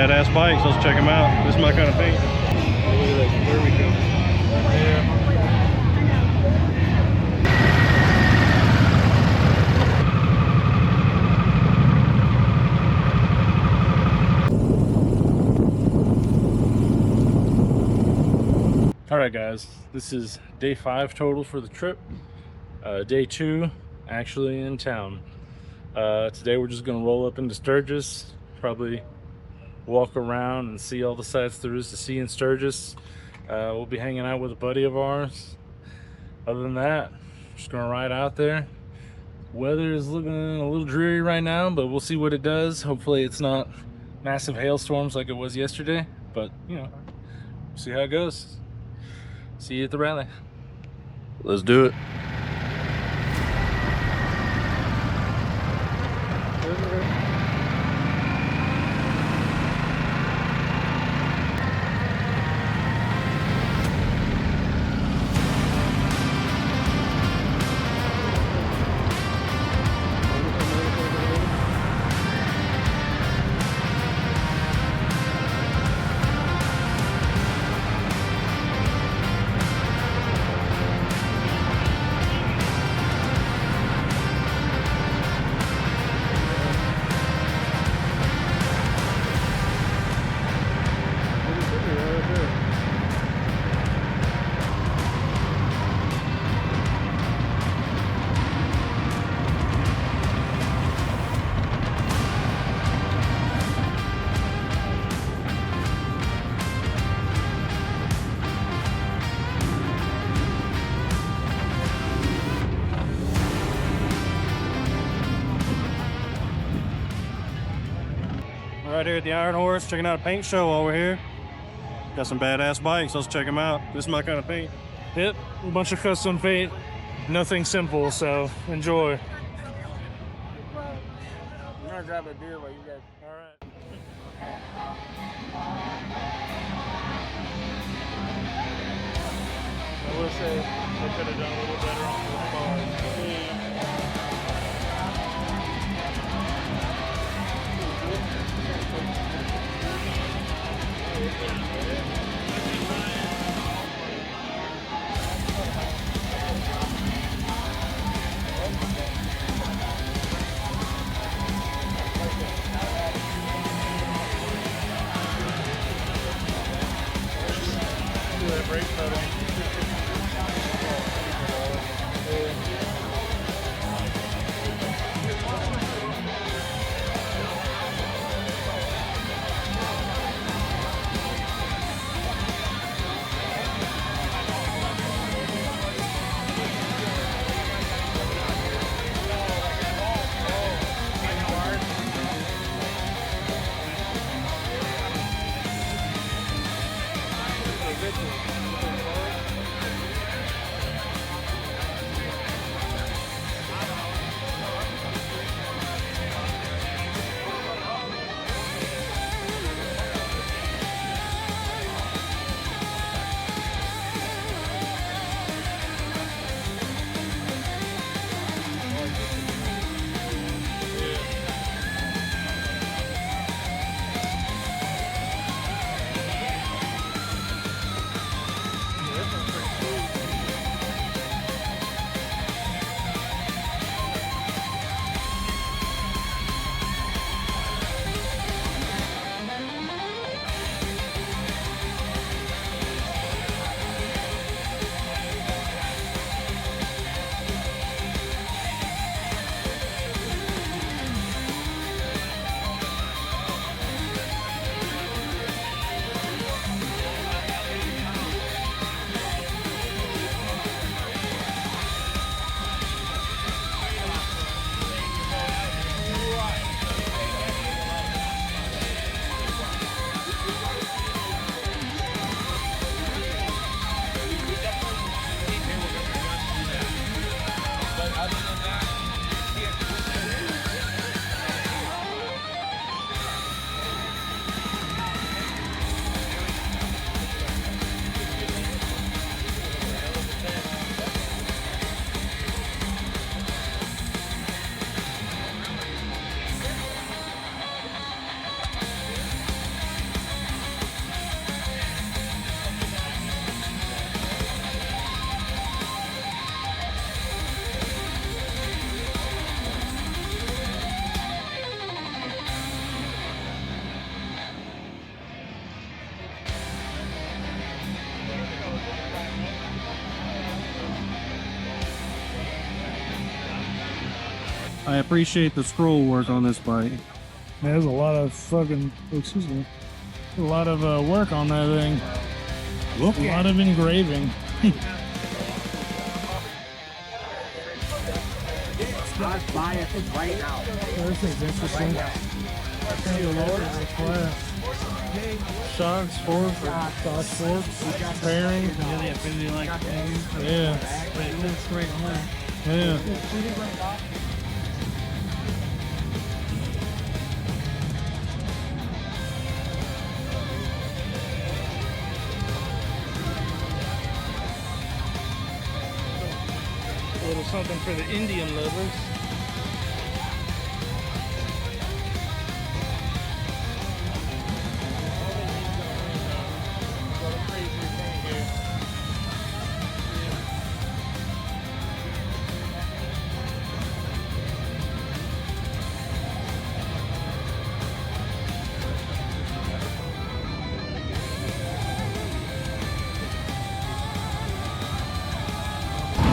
badass bikes. Let's check them out. This is my kind of paint. Oh, look at this. There we go. Yeah. All right, guys. This is day 5 total for the trip. Day 2 actually in town. Today we're just gonna roll up into Sturgis, probably walk around and see all the sights there is to see in Sturgis. We'll be hanging out with a buddy of ours. Other than that, just gonna ride out there. Weather is looking a little dreary right now, but we'll see what it does. Hopefully it's not massive hailstorms like it was yesterday, but you know, see how it goes. See you at the rally. Let's do it. Right here at the Iron Horse, checking out a paint show while we're here. Got some badass bikes, let's check them out. This is my kind of paint. Yep, a bunch of custom paint. Nothing simple, so enjoy. I'm gonna grab a beer while you guys. Alright. I will say they could have done a little better on those bars. Brake pedal. I appreciate the scroll work on this bike. There's a lot of fucking, excuse me, a lot of work on that thing. A lot of engraving. Buy it right now. Everything's interesting. Shocks, forks, bearings. Yeah. Yeah. A little something for the Indian lovers.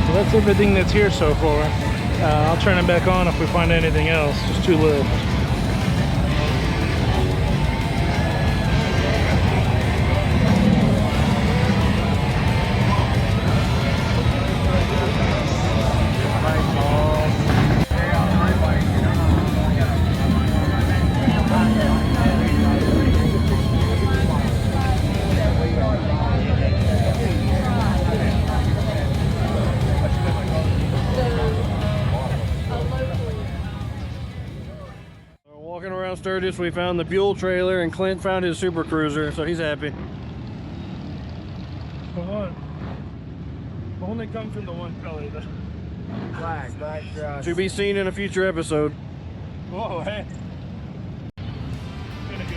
So that's everything that's here so far. I'll turn it back on if we find anything else. Just two left. Walking around Sturgis, we found the Buell trailer, and Clint found his Super Cruiser, so he's happy. Come on. Only comes in the one color though. Black cross. To be seen in a future episode. Whoa, hey. Gonna go.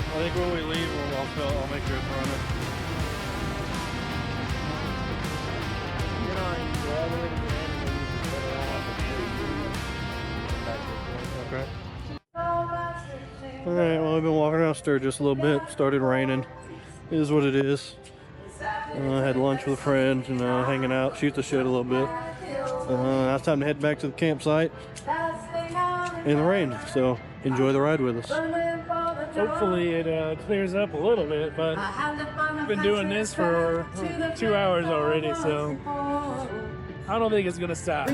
I think when we leave, I'll make sure it's running. You know, you go all the way to the end and then you put it on. Okay. Alright, well, I've been walking around Sturgis a little bit. Started raining. It is what it is. I had lunch with a friend and hanging out, shoot the shit a little bit. Now it's time to head back to the campsite in the rain. So enjoy the ride with us. Hopefully it clears up a little bit, but I've been doing this for 2 hours already, so I don't think it's gonna stop.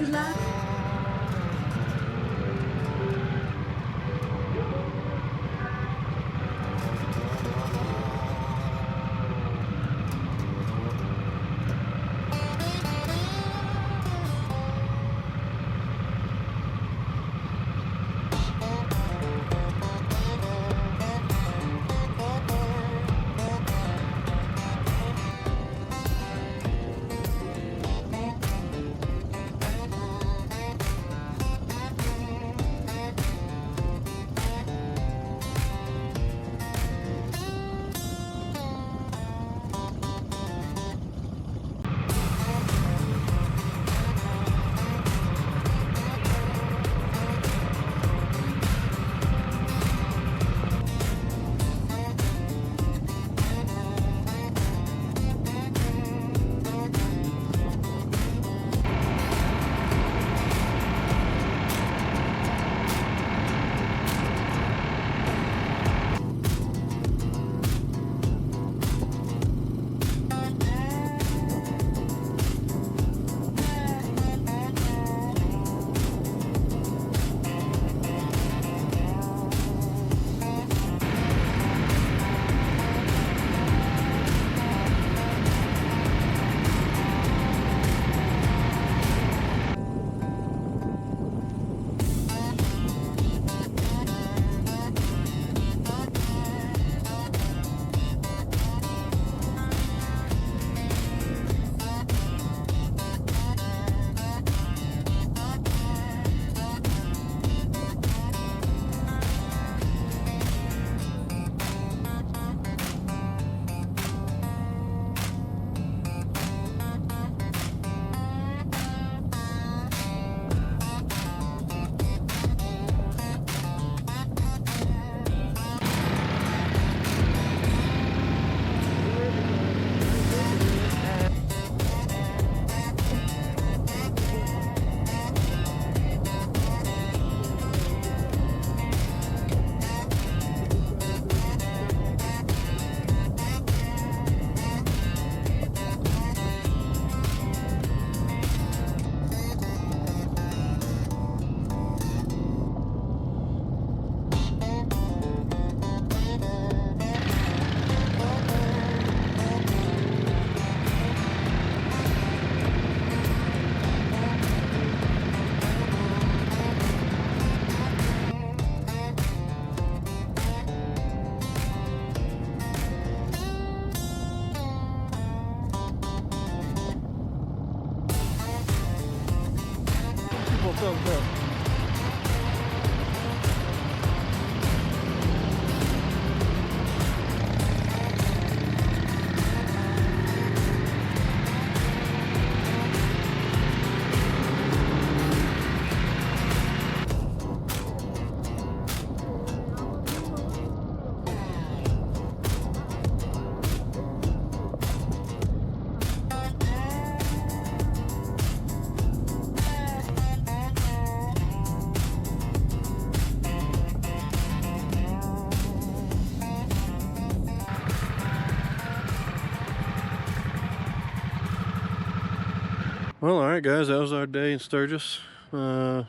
Well, all right, guys, that was our day in Sturgis. Had a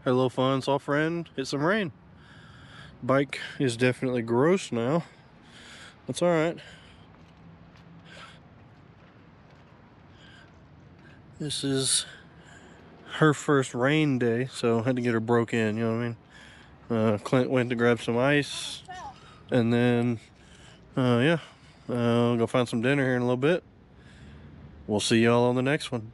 little fun, saw a friend, hit some rain. Bike is definitely gross now. That's all right. This is her first rain day, so I had to get her broke in, you know what I mean? Clint went to grab some ice, and then, yeah, I'll go find some dinner here in a little bit. We'll see y'all on the next one.